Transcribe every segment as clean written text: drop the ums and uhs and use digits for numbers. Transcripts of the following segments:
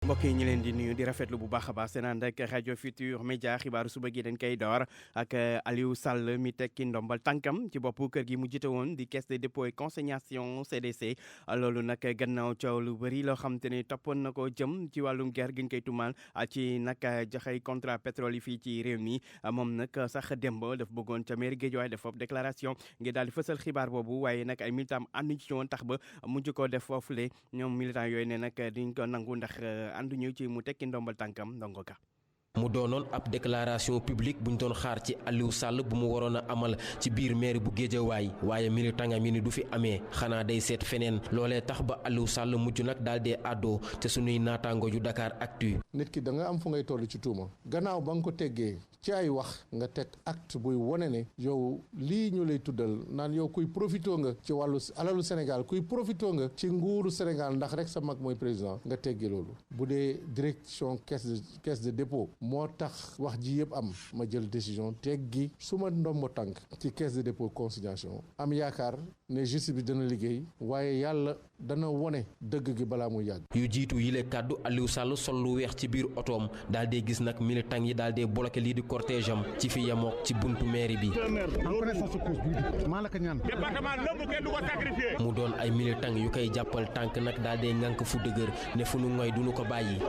mbokk yi ñu leen di nuyu di rafetlu bu baax a baax seen ànd ak rajo Futur Média xibaaru suba gi dañ koy door ak Aliou Sall mi tekki ndombal tànkam ci boppu kër gi mu jiite woon di caisse de dépôt et consignation CDC loolu nag gannaaw coow lu bëri loo xam te ne toppoon na ko jëm ci wàllum guerre gi ñu koy tumaal ci nag joxe contrat pétrole yi fii ci réew mi moom nag sax démb daf bëggoon ca mairie Guédiawaye def foofu déclaration ngir daal di fësal xibaar boobu waaye nag ay militant ànduñu ci woon tax ba mujj ko def foofule ñoom militant yooyu ne nag diñ ko nangu ndax ànduñu ci mu tekki ndombal tànkam ndongo ka mu doonoon ab déclaration publique buñ doon xaar ci Aliou Sall bu mu waroon a amal ci biir mairie bu Guédiawaye waaye militant mi ni du fi amee xanaa day seet feneen loolee tax ba Aliou Sall mujj nag daal dee àddoo te suñuy naataango yu Dakar Actu. nit ki da nga am fu ngay toll ci tuuma gannaaw ba nga ko teggee ci ay wax nga teg acte buy wone ne yow lii ñu lay tuddal naan yow kuy profitoo nga ci wàllu alalu Sénégal kuy profitoo nga ci nguuru Sénégal ndax rek sa mag mooy président nga teggi loolu bu dee direction caisse de dépôt moo tax wax ji yëpp am ma jël décision teggi suma ndombo tànk ci caisse de dépôt consignation am yaakaar ne justice bi dana liggéey waaye yàlla dana wone dëgg gi balaa muy yàgg. yu jiitu yile kàddu Aliou Sall sol lu weex ci biir otoom daal dee gis nag militant yi daal dee bloqué lii di cortège am ci fi yemook ci buntu mairie bi. mu doon ay militant yu koy jàppal tànk nag daal dee ŋànk fu dëgër ne fu nu ngoy duñu ko bàyyi.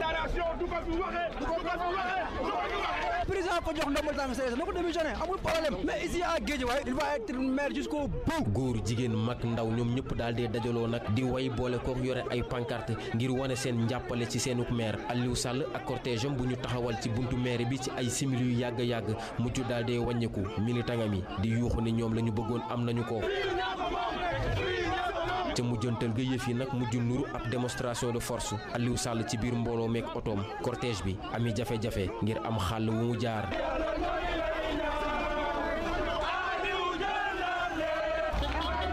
président ko jox ndombal tànk CDC na ko démissionné amul problème mais ici à Guédiawaye il va être maire jusqu'au bout. góor jigéen mag ndaw ñoom ñëpp daal dee dajaloo nag di way boole kook yore ay pancarte ngir wane seen njàppale ci seenuk maire Aliou Sall ak cortège am bu ñu taxawal ci buntu maire bi ci ay simili yu yàgg mujj daal dee wàññeeku militant mi di yuuxu ni ñoom la ñu bëggoon am nañu ko. ca mujjantal ga yëf yi nag mujj nuru ab démonstration de force Aliou Sall ci biir mbooloo meek otoom cortège bi ami jafe-jafe ngir am xàll wu mu jaar.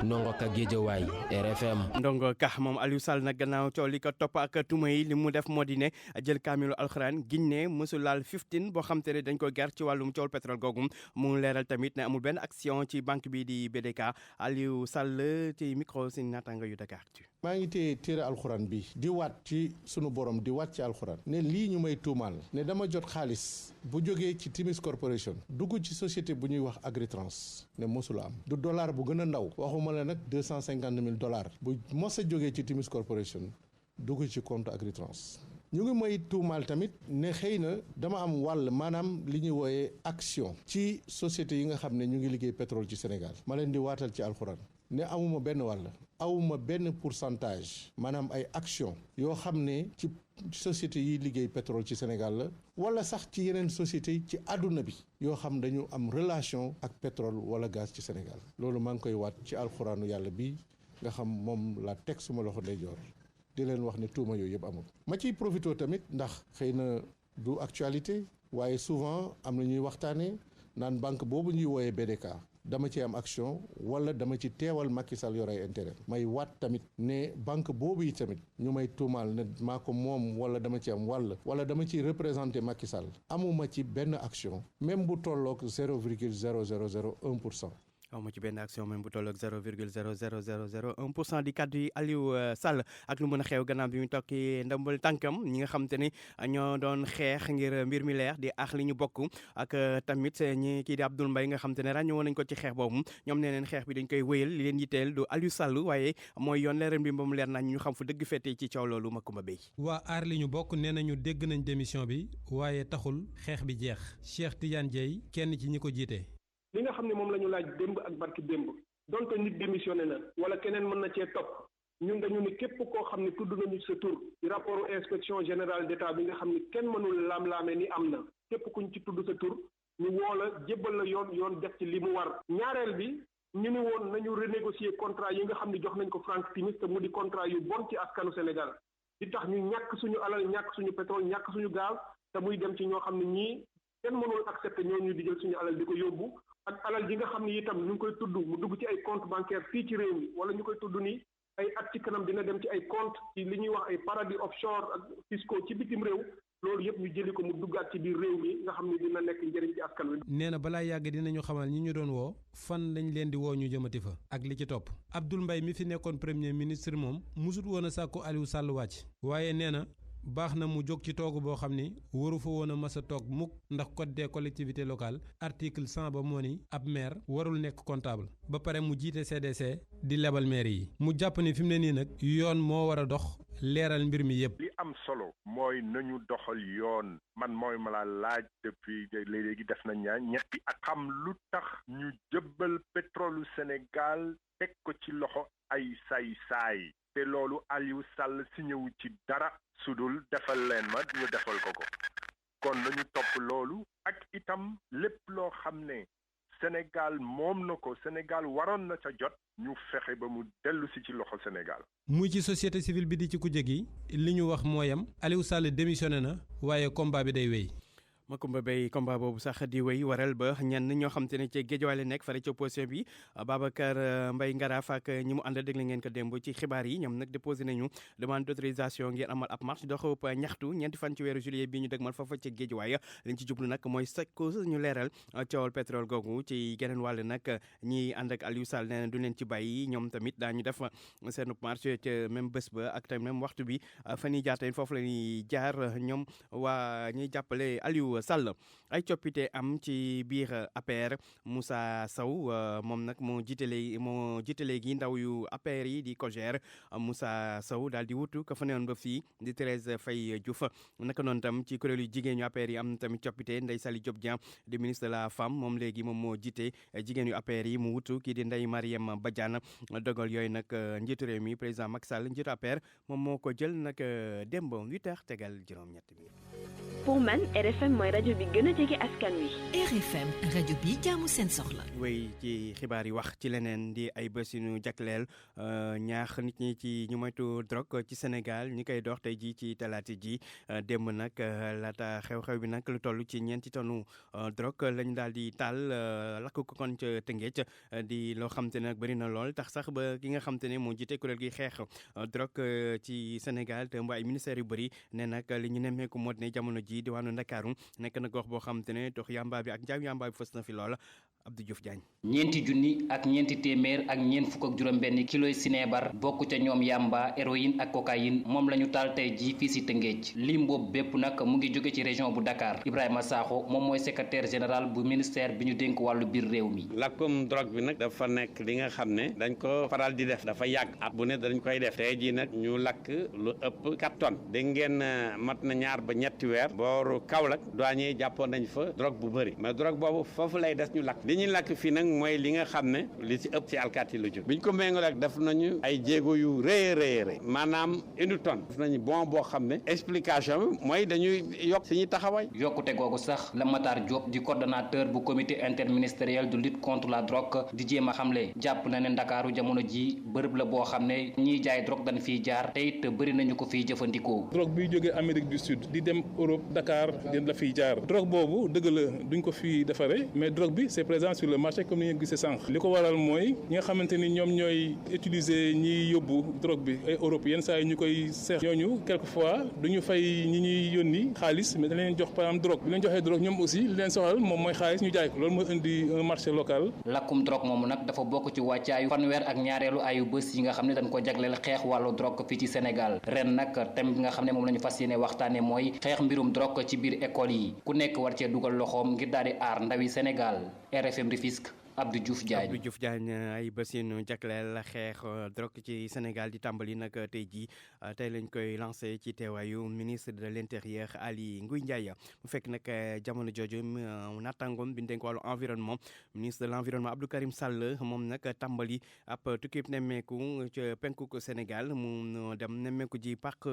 Ndongo Ka Guédiawaye RFM. Ndongo Ka moom Aliou Sall nag gannaaw coow li ko topp ak tuma yi li mu def moo di ne jël kaamilu alxuraan giñ ne mësul laal 15 boo xam te ne dañ ko ger ci wàllum coowul pétrole googu mu leeral tamit ne amul benn action ci banque bi di BDK Aliou Sall ci micro seen naataango yu Dakar. maa ngi téere alxuraan bi di waat ci sunu borom di waat ci alxuraan ne lii ñu may tuumaal ne dama jot xaalis bu jógee ci Timis Corporation dugg ci société bu ñuy wax Agritrans ne mosula am du dollar bu gën a ndaw waxuma la nag $250,000 bu mos a jógee ci Timis Corporation dugg ci compte Agritrans. ñu ngi may tuumaal tamit ne xëy na dama am wàll maanaam li ñuy wooyee action ci société yi nga xam ne ñu ngi liggéey pétrole ci Sénégal ma leen di waatal ci alxuraan ne amuma benn wàll awuma benn pourcentage maanaam ay action yoo xam ne ci société yi liggéey pétrole ci Sénégal la wala sax ci yeneen société yi ci àdduna bi yoo xam dañu am relation ak pétrole wala gaz ci Sénégal loolu maa ngi koy waat ci alxuraanu yàlla bi nga xam moom la teg suma loxo ndeyjoor di leen wax ne tuuma yooyu yëpp amul. ma ciy profité tamit ndax xëy na du actualité waaye souvent am na ñuy waxtaanee naan banque boobu ñuy wooyee BDK dama ci am action wala dama ci teewal Macky Sall yor ay intérêt may waat tamit ne banque boobu yi tamit ñu may tuumaal ne maa ko moom wala dama ci am wala dama ci représenté Macky Sall amuma ci benn action même bu tolloog 0,0001%. awma ci benn action même bu tolloog 0,00001% di kàddu yi Aliou Sall ak lu mën a xew gannaaw bi mu tokki ndambal tànkam ñi nga xam te ne ñoo doon xeex ngir mbir mi leer di ax li ñu bokk ak tamit ñi kii di Abdoul Mbaye nga xam te ne ràññoo nañ ko ci xeex boobu ñoom nee neen xeex bi dañ koy wéyal li leen yitteel du Aliou Sall waaye mooy yoon leeral bi ba mu leer nañ ñu xam fu dëgg fete ci coow loolu Makumba Bey. waa aar li ñu bokk nee nañu dégg nañ démission bi waaye taxul xeex bi jeex Cheikh Tidiane Dieye kenn ci ñi ko jiite. li nga xam ne moom la ñu laaj démb ak barki démb donte nit démissionné na wala keneen mën na cee topp ñun dañu ne képp koo xam ne tudd nañu sa tur ci rapport inspection générale d'État bi nga xam ne kenn mënul laam-laame ni am na képp kuñ ci tudd sa tur ñu woo la jébbal la yoon def ci li mu war. ñaareel bi ñu ni woon nañu renégocier contrat yi nga xam ne jox nañ ko Franck Timis te mu di contrat yu bon ci askanu Sénégal di tax ñu ñàkk suñu alal ñàkk suñu pétrole ñàkk suñu gaz te muy dem ci ñoo xam ne ñii kenn mënul accepter ñooñu di jël suñu alal di ko yóbbu ak alal ji nga xam ne itam ñu ngi koy tudd mu dugg ci ay compte bancaire fii ci réew mi wala ñu koy tudd ni ay at ci kanam dina dem ci ay compte ci li ñuy wax ay paradis offshore ak fiscaux ci bitim réew loolu yëpp ñu jëli ko mu duggaat ci biir réew mi nga xam ne dina nekk njëriñ ci askan wi. nee na balaa yàgg dinañu xamal ñi ñu doon woo fan lañ leen di woo ñu jëmati fa ak li ci topp Abdoul Mbaye mi fi nekkoon premier ministre moom musut woon a sàkku Aliou Sall wàcc waaye nee na baax na mu jóg ci toogu boo xam ni waru fa woon a mas a toog mukk ndax code des collectivités locales article 100 ba moo ni ab maire warul nekk comptable ba pare mu jiite CDC di lebal maire yi mu jàpp ni fi mu ne nii nag yoon moo war a dox leeral mbir mi yépp. li am solo mooy nañu doxal yoon man mooy ma la laaj depuis léegi def na ñetti at xam lu tax ñu jëbbal pétrole Sénégal teg ko ci loxo ay saay-saay te loolu Aliou Sall si ñëwu ci dara sudul defal leen ma ñu defal ko kon nañu topp loolu ak itam lépp loo xam ne Sénégal moom na ko Sénégal waroon na ca jot ñu fexe ba mu dellu si ci loxo Sénégal. muy ci société civile bi di ci kujje gi li ñu wax mooyam Aliou Sall démissionné na waaye combat bi day wéy. Makumba Bay combat boobu sax di wéy waral ba ñenn ñoo xam te ne ci géejawaay la nekk fare ci opposition bi Babacar Mbaye Ngaraaf ak ñi mu àndal dégg ngeen ko démb ci xibaar yi ñoom nag déposé nañu demande d'autorisation ngir amal ab marche doxub ñaxtu ñeenti fan ci weeru juillet bi ñu dëgmal foofa ci géejawaay liñ ci jublu nag mooy sakku ñu leeral coowal pétrole googu ci geneen wàll nag ñi ànd ak Aliou Sall nee na du leen ci bàyyi ñoom tamit daañu def seen marche ca même bés ba ak tamit même waxtu bi fan yii jaar tamit foofu la ñuy jaar ñoom waa ñuy jàppale Aliou Sall ay coppite am ci biir APR Moussa Sow moom nag moo jiite léegi ndaw yu APR yi di COJER Moussa Sow daal di wutu ka fa newoon ba fii di Thérèse Faye Diouf naka noonu tam ci kuréelu jigéen yu APR yi am tamit coppite Ndeye Saly Diop Dieng di ministre de la femme moom léegi moom moo jiite jigéen yu APR yi mu wutu kii di Ndeye Marième Badiane dogal yooyu nag njiitu réew mi président Macky Sall njiitu APR moom moo ko jël nag démb 8h tegal juróom-ñett bi. pour man RFM mooy rajo bi gën a jege askan wi. RFM rajo bi jaamu seen soxla. wéy ci xibaar yi wax ci leneen di ay bés yu ñu jagleel ñaax nit ñi ci ñu moytu drogue ci Sénégal ñi koy dox tey jii ci talaata ji démb nag laata xew-xew bi nag lu toll ci 4 tonnes drogue lañu daal di taal lakk ko kon ca Tëngéej di loo xam te ne nag bëri na lool tax sax ba ki nga xam te ne moo jiite kuréel gi xeex drogue ci Sénégal te mu ay ministères yu bëri ne nag li ñu nemmeeku moo ne jamono ji diwaanu Ndakaaru nekk na gox boo xam te ne dox yamba bi ak njaam yamba bi fës na fi lool Abdou Diouf Diagne. 4 junni ak 4 téeméer ak ñeent fukk ak juróom-benn kiloy sineebar bokk ca ñoom yamba héroïne ak cocaïne moom la ñu taal tey jii fii si Tëngéej lim boobu bépp nag mu ngi jóge ci région bu Dakar Ibrahima Sakho moom mooy secrétaire général bu ministère bi ñu dénk wàllu biir réew mi. lakkum drogue bi nag dafa nekk li nga xam ne dañ ko faral di def dafa yàgg at bu ne dañ koy def tey jii nag ñu lakk lu ëpp 4 tonnes dégg ngeen mat na 2 ba 3 weer booru Kaolack douanier jàppoon nañ fa drogue bu bëri mais drogue boobu foofu lay des ñu lakk li ñuy lakk fii nag mooy li nga xam ne li ci ëpp ci alkaati lu jóg biñ ko méngoo ak def nañu ay jéego yu rëy maanaam 1 tonne def nañu bon boo xam ne explication bi mooy dañuy yokk suñuy taxawaay. yokkute googu sax la Matar Diop di coordonnateur bu comité interministériel de lutte contre la drogue di jéem a xamle jàpp na ne Ndakaaru jamono ji bërëb la boo xam ne ñiy jaay drogue dañ fiy jaar te it bëri nañu ko fiy jëfandikoo. drogue biy jógee Amérique du Sud di dem Europe Dakar la fiy jaar drogue boobu dëgg la duñ ko fi defaree mais drogue bi c'est présent sur le marché comme ni ngeen gisee sànq li ko waral mooy ñi nga xamante ni ñoom ñooy utiliser ñiy yóbbu drogue bi ay Europe yenn saa yi ñu koy seex ñooñu quelquefois duñu fay ñi ñuy yónni xaalis mais dañ leen jox par exemple drogue bi leen joxee drogue ñoom aussi li leen soxal moom mooy xaalis ñu jaay ko loolu mooy indi un marché local. lakkum drogue moomu nag dafa bokk ci wàccaayu fanweer ak ñaareelu ayu bés yi nga xam ne dañ ko jagleel xeex wàllu drogue fii ci Sénégal ren nag thème bi nga xam ne moom la ñu fas yéene waxtaane mooy xeex mbirum drogue ci biir école yi ku nekk war cee dugal loxoom ngir daal di aar ndawi Sénégal RFM Rufisque Abdou Diouf Diagne ay bés yu ñu jagleel xeex drogue ci Sénégal di tàmbali nag tey jii tey lañ koy lancé ci teewaayu ministre de l'intérieur Aly Ngouille Ndiaye mu fekk nag jamono jooju nattangoom bi ñu dénk wàllu environnement ministre de l'environnement Abdou Karim Sall moom nag tàmbali ab tukkib nemmeeku ca penku Sénégal mu dem nemmeeku ji parc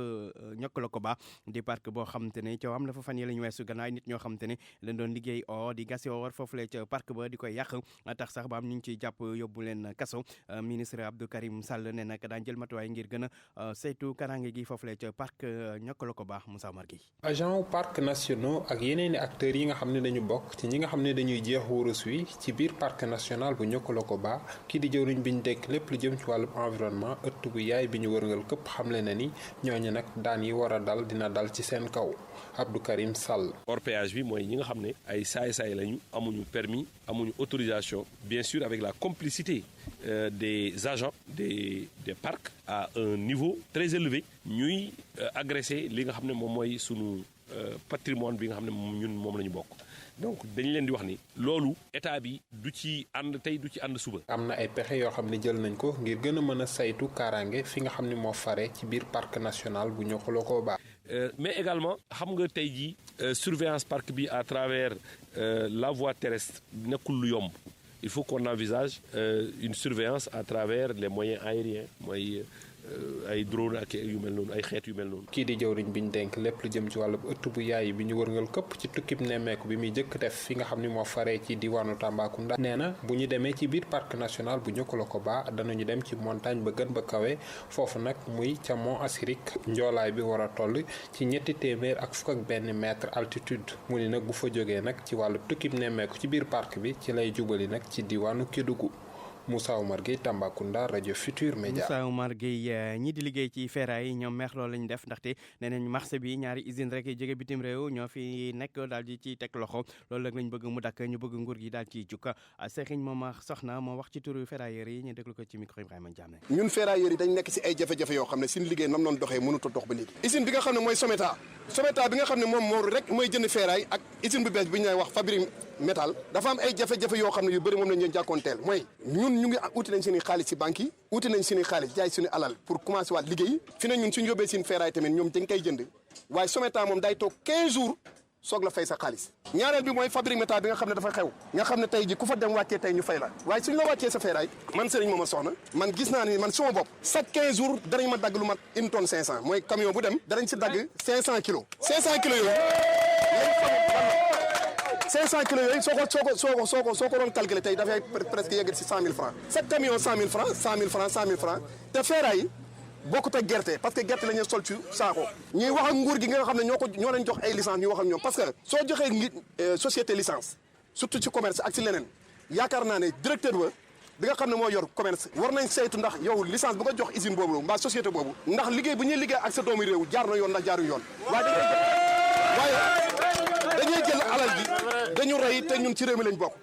Niokolo-Koba di parc boo xam te ne ca am la fa fan yi la ñu weesu gannaaw nit ñoo xam te ne lañ doon liggéey or di gasi or foofu la ca parc ba di koy yàq tax sax ba am ñu ngi ciy jàpp yóbbu leen kaso ministre Abdou Karim Sall ne nag daan jël matuwaay ngir gën a saytu karange gi foofu la ca parc Niokolo-Koba Moussa Omar Gueye agent parc nationaux ak yeneeni acteurs yi nga xam ne dañu bokk ci ñi nga xam ne dañuy jeex wurus wi ci biir parc national bu Niokolo-Koba kii di jëwriñ bi ñu dekk lépp lu jëm ci wàllu environnement ëtt bu yaay bi ñu wërngal këpp xamle na ni ñooñu nag daan yi war a dal dina dal ci seen kaw Abdou Karim Sall. hors péage bi mooy ñi nga xam ne ay saay-saay lañu amuñu permis amuñu autorisation bien sûr avec la complicité des agents des parcs à un niveau très élevé ñuy agresser li nga xam ne moom mooy sunu patrimoine bi nga xam ne moom la ñu bokk. donc dañ leen di wax ni loolu état bi du ci ànd tey du ci ànd suba. am na ay pexe yoo xam ne jël nañ ko ngir gën a mën a saytu kaaraange fi nga xam ne moo fare ci biir parc national bu Niokolo-Koba. mais également xam nga tey jii surveillance parc bi à travers la voie terrestre nekkul lu yomb il faut qu'on envisage une surveillance à travers les moyens aériens mooy ay drone ak yu mel noonu ay xeet yu mel noonu. kii di jëwriñ bi ñu denk lépp lu jëm ci wàllu ëtt bu yaay bi ñu wërngal këpp ci tukkib nemmeeku bi muy jëkk def fi nga xam ni moo faree ci diwaanu Tambacounda. nee na bu ñu demee ci biir parc national bu Niokolo-Koba danañu dem ci montagne ba gën ba kawe foofu nag muy ca mont Asirik njoolaay bi war a toll ci 301 mètre altitude mu ni nag bu fa jógee nag ci wàllu tukkib nemmeeku ci biir parc bi ci lay jubali nag ci diwaanu Kédougou. Moussa Oumar Gueye Tambacounda rajo Futur Média. Moussa Oumar Gueye ñi di liggéey ci ferraille yi ñoom meex loolu lañu def ndaxte nee nañ marché bi ñaari usine rek jóge bitim réew ñoo fi nekk daal di ci teg loxo loolu nag lañ bëgg mu dakk ñu bëgg nguur gi daal ci jukka Serigne Momar Soxna moo wax ci turu ferrailleurs yi ñu déglu ko ci micro Ibrahima Diamé. ñun ferrailleurs yi dañ nekk si ay jafe-jafe yoo xam ne suñu liggéey nam noon doxee mënut a dox ba léegi usine bi nga xam ne mooy Someta bi nga xam ne moom moo rek mooy jënd ferraille ak usine bu bees bi ñu wax Fabri Métal dafa am ay jafe-jafe yoo xam ne yu bëri moom lañ leen jàkkoonteel mooy ñun ñu ngi uti nañ suñuy xaalis ci banque yi uti nañ suñuy xaalis jaay suñu alal pour commencer waat liggéey fi ne ñun suñu yóbbee suñu ferraille tamit ñoom dañ koy jënd waaye Someta moom day toog 15 jours soog la fay sa xaalis ñaareel bi mooy Fabri Métal bi nga xam ne dafa xew nga xam ne tey ji ku fa dem wàccee tey ñu fay la waaye suñu la wàccee sa ferraille man Serigne Momar Soxna man gis naa ni man suma bopp chaque 15 jours danañ ma dagg lu mat 1 tonne 500 mooy camion bu dem danañ si dagg 500 kilos 500 kilos yooyu 500 kilos yooyu soo ko doon calculer tey dafay presque yegg si 100 000 francs chaque camion 100 000 francs 100 000 francs 100 000 francs te ferraille yi bokkut ak gerte parce que gerte la ñuy sol ci saako ñuy wax ak nguur gi nga xam ne ñoo leen jox ay licence ñu wax ak ñoom parce que soo joxee ngi société licence surtout ci commerce ak ci leneen yaakaar naa ne directeur ba bi nga xam ne moo yor commerce war nañ saytu ndax yow licence bu nga jox usine boobu mbaa société boobu ndax liggéey bu ñuy liggéey ak sa doomu réew jaar na yoon ndax jaaru yoon waaye dañuy jël alal ji dañu rey te ñun ci réew mi lañ bokk.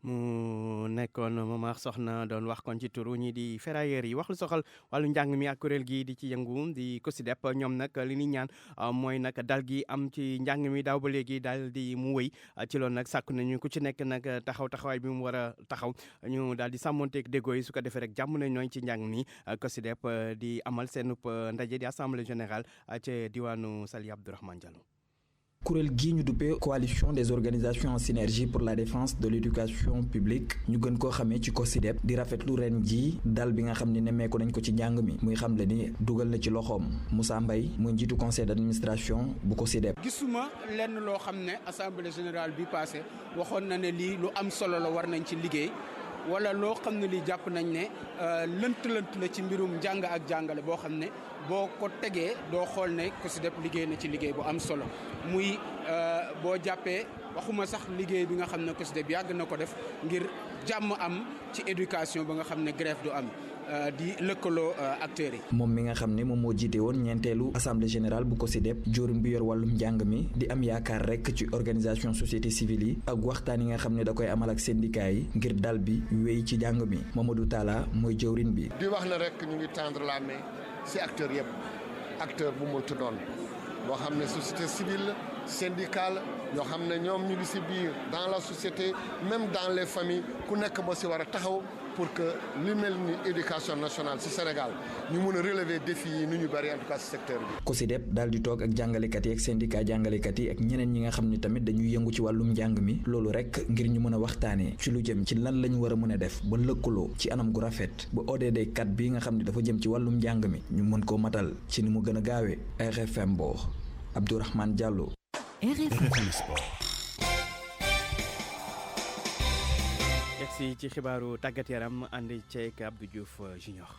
mu nekkoon Momar Soxna doon wax kon ci turu ñi di ferrailleurs yi wax lu soxal wàllu njàng mi ak kuréel gi di ci yëngu di COSYDEP ñoom nag li ñuy ñaan mooy nag dal gi am ci njàng mi daaw ba léegi daal di mu wëy ci loolu nag sàkku nañu ku ci nekk nag taxawaay bi mu war a taxaw ñu daal di sàmmonteeg déggoo yi su ko defee rek jàmm nañ ñooy ci njàng mi COSYDEP di amal seen ndaje di assemblée générale ca diwaanu Sali Abdourahmane Diallo. kuréel gii ñu duppee coalition des organisations en synergie pour la défense de l'éducation publique ñu gën koo xamee ci COSYDEP di rafetlu ren ji dal bi nga xam ne nemmeeku nañ ko ci njàng mi muy xamle ni dugal na ci loxoom Moussa Mbaye muy njiitu conseil d'administration bu COSYDEP. gisuma lenn loo xam ne assemblée générale bi passé waxoon na ne lii lu am solo la war nañ ci liggéey wala loo xam ne lii jàpp nañ ne lënt la ci mbirum njàng ak jàngale boo xam ne boo ko tegee doo xool ne COSYDEP liggéey na ci liggéey bu am solo muy boo jàppee waxuma sax liggéey bi nga xam ne COSYDEP yàgg na ko def ngir jàmm am ci éducation ba nga xam ne grève du am di lëkkaloo acteurs yi. moom mi nga xam ne moom moo jiite woon ñeenteelu assemblée générale bu COSYDEP joorum bi yor wàllum njàng mi di am yaakaar rek ci organisation société civile yi ak waxtaan yi nga xam ne da koy amal ak syndicat yi ngir dal bi wéy ci njàng mi Mamadou Talla mooy jëwrin bi. di wax na rek ñu ngi tendre la main ci acteurs yëpp acteur bu mu tuddoon boo xam ne société civile syndicale ñoo xam ne ñoom ñu ngi ci biir dans la société même dans les familles ku nekk ba ci war a taxaw pour que li mel ni éducation nationale ci Sénégal ñu mun a relever défi yi nu ñu bari en tout cas ci secteur bi. COSYDEP daal di toog ak jàngalekat yi ak syndicat jàngalekat yi ak ñeneen ñi nga xam ni tamit dañuy yëngu ci wàllum njàng mi loolu rek ngir ñu mën a waxtaanee ci lu jëm ci lan la ñu war a mën a def ba lëkkaloo ci anam gu rafet ba ODD 4 bi nga xam ne dafa jëm ci wàllum njàng mi ñu mën koo matal ci ni mu gën a gaawee. RFM Mbour Abdourahmane Diallo. RFM Sport. yegsi ci xibaaru tàggat yaram ànd ceeg Abdou Diouf Junior.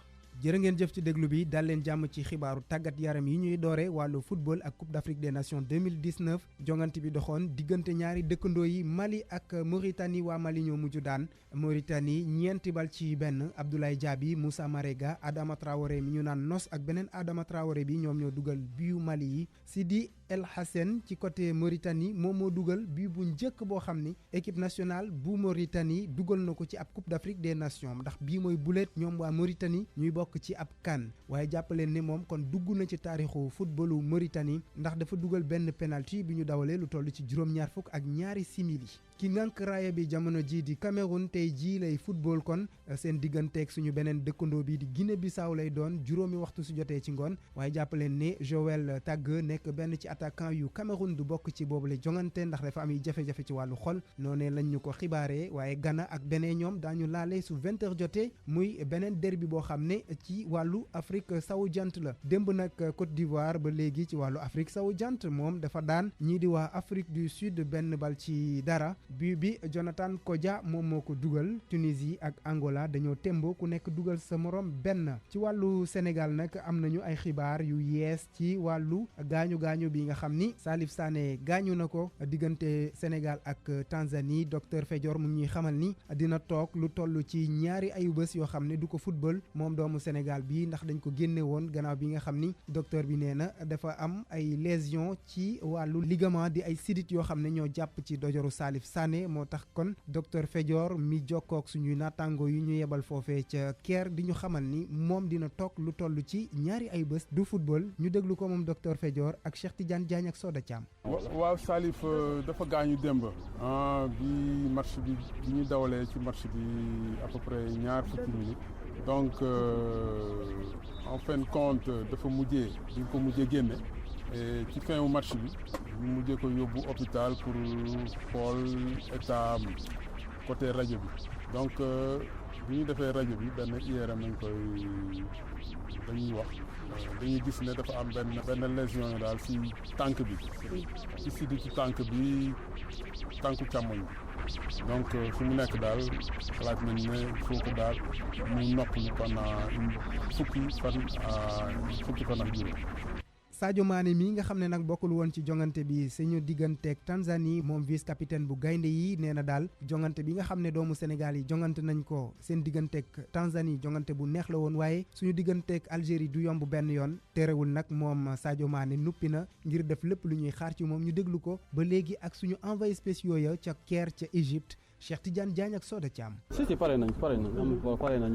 jërë ngeen jëf ci déglu bi dal leen jàmm ci xibaaru tàggat yaram yi ñuy doore wàllu football ak Coupe d'Afrique des Nations 2019 jongante bi doxoon diggante ñaari dëkkandoo yi Mali ak Mauritanie waa Mali ñoo mujj daan Mauritanie ñeenti bal ci benn Abdoulaye Diaby Moussa Marega Adama Traoré mi ñu naan Nos ak beneen Adama Traoré bi ñoom ñoo dugal biu Mali yi Sidi El Hassen ci côté Mauritanie moom moo dugal bii bu njëkk boo xam ni équipe nationale bu Mauritanie dugal na ko ci ab Coupe d'Afrique des Nations ndax bii mooy buleet ñoom waa Mauritanie ñuy bokk ci ab CAN waaye jàppaleen ni moom kon dugg na ci taarixu footballu Mauritanie ndax dafa dugal benn penalty bi ñu dawalee lu toll ci juróom-ñaar fukk ak ñaari simili ki ngànk raaya bi jamono ji di Cameroun tey jii lay football kon seen digganteeg suñu beneen dëkkandoo bi di Guinée Bissau lay doon juróomi waxtu su jotee ci ngoon waaye jàppaleen ne Joël Tague nekk benn ci attaquant yu Cameroun du bokk ci boobule jongante ndax dafa am jafe-jafe ci wàllu xol noonee lañ ñu ko xibaaree waaye Ghana ak Bénin ñoom daañu laale su 20h jotee muy beneen derby boo xam ne ci wàllu Afrique sowu jant la démb nag Côte d'Ivoire ba léegi ci wàllu Afrique sowu jant moom dafa daan ñii di waa Afrique du Sud benn bal ci dara bi Jonathan Kodja moom moo ko dugal Tunisie ak Angola dañoo tembo ku nekk dugal sa morom benn ci wàllu Sénégal nag am nañu ay xibaar yu yees ci wàllu gaañu bi nga xam ni Salif Sané gaañu na ko diggante Sénégal ak Tanzanie docteur Fédior mu ñuy xamal ni dina toog lu toll ci ñaari ayu bés yoo xam ne du ko football moom doomu Sénégal bi ndax dañ ko génne woon gannaaw bi nga xam ni docteur bi nee na dafa am ay lésion ci wàllu ligament di ay sidit yoo xam ne ñoo jàpp ci dojoru Salif Sané moo tax kon docteur Fédior mi jokkook suñuy naataango yu ñu yebal foofee ca Caire di ñu xamal ni moom dina toog lu toll ci ñaari ay bés du football ñu déglu ko moom docteur Fédior ak Cheikh Tidiane Diagne ak Soda Thiam. waaw Salif dafa gaañu démb bi match bi ñu dawalee ci match bi à peu près ñaar fukki minutes donc en fin de compte dafa duñ ko mujjee génne ci fin wu match bi ñu mujjee ko yóbbu hôpital pour xool état côté rajo bi donc bi ñu defee rajo bi benn IRM nañ koy dañuy wax dañuy gis ne dafa am benn lésion daal ci tànk bi ci sidditu tànk bi tànku càmmoñ bi donc fu mu nekk daal xalaat nañ ne il faut que daal mu noppalu pendant fukki fan ak juróom. Sadio Mané mi nga xam ne nag bokkul woon ci jongante bi suñu digganteeg Tanzanie moom vice capitaine bu gaynde yi nee na daal jongante bi nga xam ne doomu Sénégal yi jongante nañ ko seen digganteeg Tanzanie jongante bu neex la woon waaye suñu digganteeg Algérie du yomb benn yoon terewul nag moom Sadio Mané nuppi na ngir def lépp lu ñuy xaar ci moom ñu déglu ko ba léegi ak suñu envoyé spéciaux ya ca Caire ca Égypte Cheikh Tidiane Diagne ak Soda Thiam. si pare nañ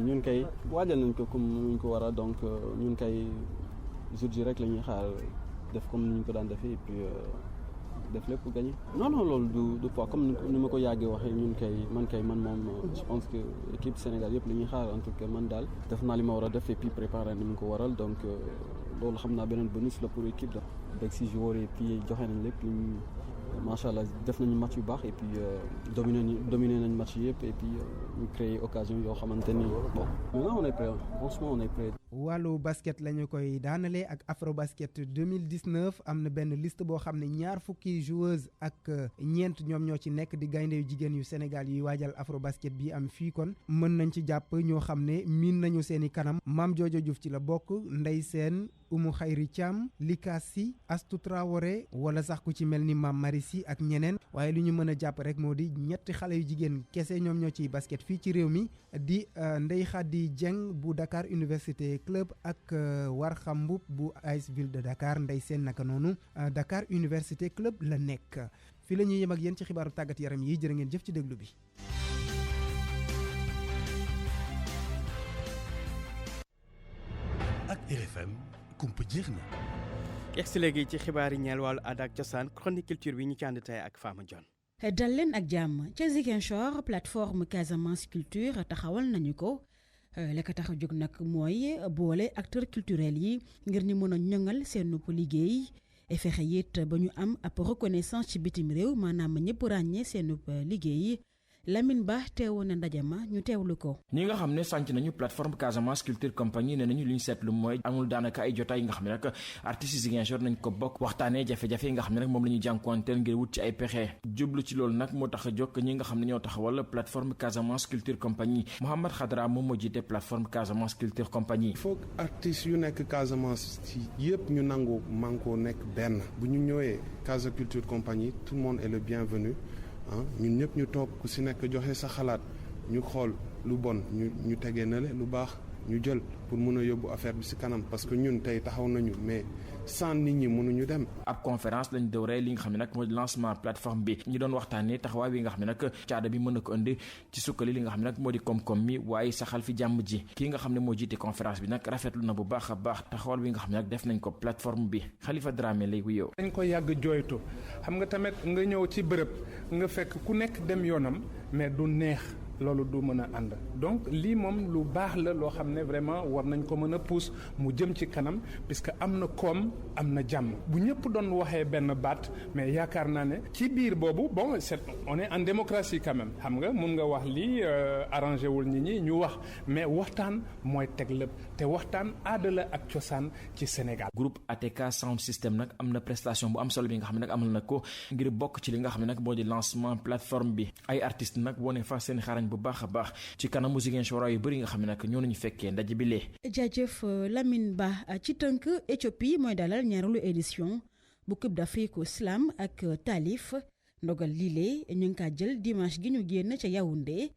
ñun kay waajal nañ ko comme ñu ko war a donc ñun kay jour ji rek la ñuy xaar def comme ni ñu ko daan defee et puis def lépp gagné. non loolu du poids comme ni ma ko yàggee waxee man moom je pense que équipe Sénégal yëpp la ñuy xaar en tout cas man daal def naa li ma war a def et puis préparé ni mu ko waral donc loolu xam naa beneen bonus la pour équipe la avec si joueurs et puis joxe nañ lépp macha allah def nañu match yu baax et puis dominé nañ match yëpp et puis ñu créé occasion yoo xamante ni bon maintenant on est prêt franchement on est prêt. wàllu basket la ñu koy daanalee ak Afrobasket 2019 am na benn liste boo xam ne ñaar fukki joueuse ak ñeent ñoom ñoo ci nekk di gaynde yu jigéen yu Sénégal yuy waajal Afrobasket bi am fii kon mën nañ ci jàpp ñoo xam ne miin nañu seeni kanam Mame Jojo Diouf ci la bokk Ndey Sène Oumou Khayri Thiam Likasi Astou Traoré wala sax ku ci mel ni Mame Marie Sy ak ñeneen waaye li ñu mën a jàpp rek moo di ñetti xale yu jigéen kese ñoom ñoo ciy basket fii ci réew mi di Ndey Khady Dieng bu Dakar Université Club ak Warxam Mboup bu AS Ville de Dakar Ndey Sène naka noonu Dakar Université Club la nekk fii la ñuy yem ak yéen ci xibaaru tàggat yaram yi jërë ngeen jëf ci déglu bi. ak RFM kumpa jeex na. yegsi léegi ci xibaar yi ñeel wàllu aada ak cosaan chronique culture bi ñu ci ànd tey ak Fama Dione. dal leen ak jàmm ca Ziguinchor plateforme Casamance Culture taxawal nañu ko la ko tax a jóg nag mooy boole acteurs culturels yi ngir ñu mën a ñoŋal seen liggéey fexe it ba ñu am ab reconnaissance ci bitim réew maanaam ñëpp ràññee seen liggéey. Lamine Ba teewoon na ndaje ma ñu teewlu ko. ñi nga xam ne sànc nañu plateforme Casamance Culture Compagnie ne nañu li ñu seetlu mooy amul daanaka ay jotaay yi nga xam ne rek artistes Ziguinchor nañ ko bokk waxtaanee jafe-jafe yi nga xam ne rek moom la ñuy jànkuwanteel ngir wut ci ay pexe jublu ci loolu nag moo tax a jóg ñi nga xam ne ñoo taxawal plateforme Casamance Culture Compagnie Mouhamed Khadra moom moo jiite plateforme Casamance Culture Compagnie. il faut que artistes yu nekk Casamance ci yëpp ñu nangu mànkoo nekk benn bu ñu ñëwee Casa Culture Compagnie tout le monde est le bienvenu. ñun ñëpp ñu toog ku si nekk joxe sa xalaat ñu xool lu bon ñu tegee na le lu baax ñu jël pour mun a yóbbu affaire bi si kanam parce que ñun tey taxaw nañu mais sans nit ñi mënuñu dem. ab conférence lañ dooree li nga xam ne nag mooy lancement plateforme bi ñu doon waxtaanee taxawaay bi nga xam ne nag caada bi mën na ko indi ci sukkali li nga xam ne nag moo di koom-koom mi waaye saxal fi jàmm ji kii nga xam ne moo jiite conférence bi nag rafetlu na bu baax a baax taxawal bi nga xam ne nag def nañ ko plateforme bi Khalifa Dramé lay wuyoo. dañ ko yàgg jooytu xam nga tamit nga ñëw ci bërëb nga fekk ku nekk dem yoonam mais du neex. loolu du mën a ànd donc lii moom lu baax la loo xam ne vraiment war nañ ko mën a pousse mu jëm ci kanam puisque am na koom am na jàmm bu ñëpp doon waxee benn baat mais yaakaar naa ne ci biir boobu bon on est en démocratie quand même xam nga mun nga wax lii arrangé wul nit ñi ñu wax mais waxtaan mooy teg lépp te waxtaan aada la ak cosaan ci Sénégal. groupe ATK Sound System nag am na prestation bu am solo bi nga xam ne nag amal na ko ngir bokk ci li nga xam ne nag moo di lancement plateforme bi ay artistes nag wone fa seen xarañ bu baax a baax ci kanamu Ziguinchor yu bëri nga xam ne nag ñoo nañu fekkee ndaje bi lee. jaajëf Lamine Ba ci tënk Éthiopie mooy dalal ñaareelu édition bu Coupe d'Afrique Slam ak Taalif ndogal lile ñu ngi kaa jël dimanche gi ñu génn ca Yaoundé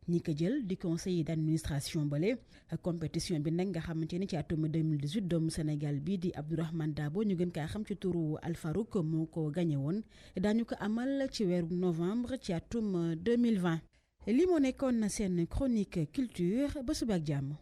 ñi ko jël di conseil d'administration bale compétition bi nag nga xamante ni ci atum 2018 doomu Sénégal bi di Abdourahmane Dabo ñu gën kaa xam ci turu Alfarouk moo ko gagné woon daañu ko amal ci weeru novembre ci atum 2020 li moo nekkoon seen chronique culture ba suba ak jàmm.